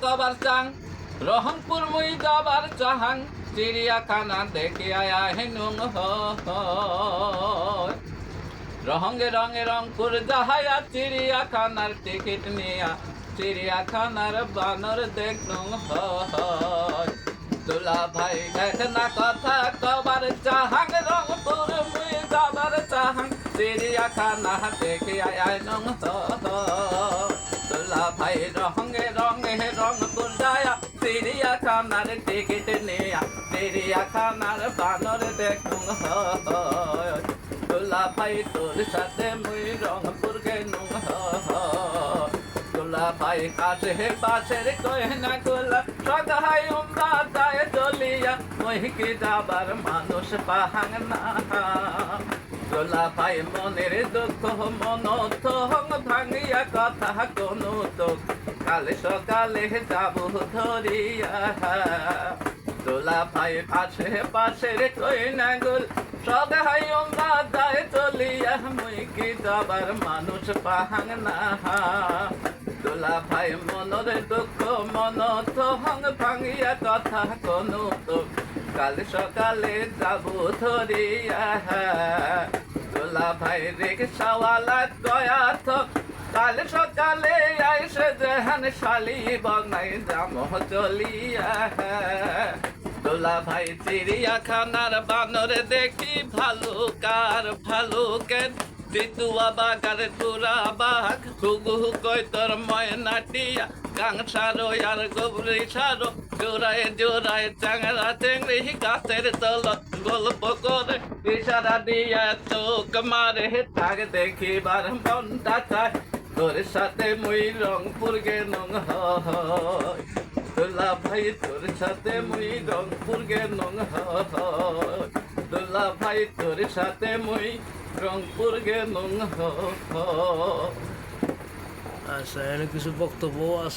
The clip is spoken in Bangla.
কবার চাং রহনপুর মুই যাবার চাহাং চিড়িয়াখানা দেখে আয়া হেনুং রঙে রঙে রংপুর যাহায়া চিড়িয়াখানার টিকিট নিয়া চিড়িয়াখানার বানর দেখনু দুলা ভাই দেখ না কথা কবার চাহাং রংপুর মুই যাবার চাহাং চিড়িয়াখানা দেখে আয়া নং দুলা ভাই রঙে রঙে রংপুর যায়া চিড়িয়াখানার টিকিট নিয়া চিড়িয়াখানার বানর দেখনু দুলা ভাই তোর সাথে মুই রংপুর গেনু দুলা ভাই কাছে পাশের কয়না গোলা সদাই উমরা যায় চলিয়া মুই কি যাবার মানুষ পাহাং না দুলা ভাই মনের দুঃখ মন থং ভাঙিয়া কথা কোনো তো কাল সকালে যাব ধরিয়া দুলা ভাই পাশে পাশের কয়না গোল সদাই উমরা যায় চলিয়া মুই কি যাবার মানুষ পাহাং না দুলা ভাই মনের দুঃখ মন থং ভাঙিয়া কথা কোনো তো কাল সকালে যাব ধরিয়া দুলা ভাই রিক্সাওয়ালা গয়া থক কাল সকালে আইসে যেহান শালি বগনাই যাম চলিয়া দুলা ভাই চিড়িয়াখানার বানর দেখি ভালুকার ভালুকের দিতুয়া বাগার তুরা বাঘ ঘুঘু কই তোর ময়নাটিয়া কাংসারো আর গবরি সারো জোড়ায় জোড়ায় চাংরা চেংড়ি গাছের তলত গল্প করে ইশারা দিয়া চোখ মারে তাক দেখিবার মনটা চায় তোর সাথে মুই রংপুর গেনং হয় দুলা ভাই তোর সাথে মুই রংপুর গেনং হয় দুলা ভাই তোর সাথে মুই রংপুর গেনং হয়। আচ্ছা, এখানে কিছু বক্তব্য আছে।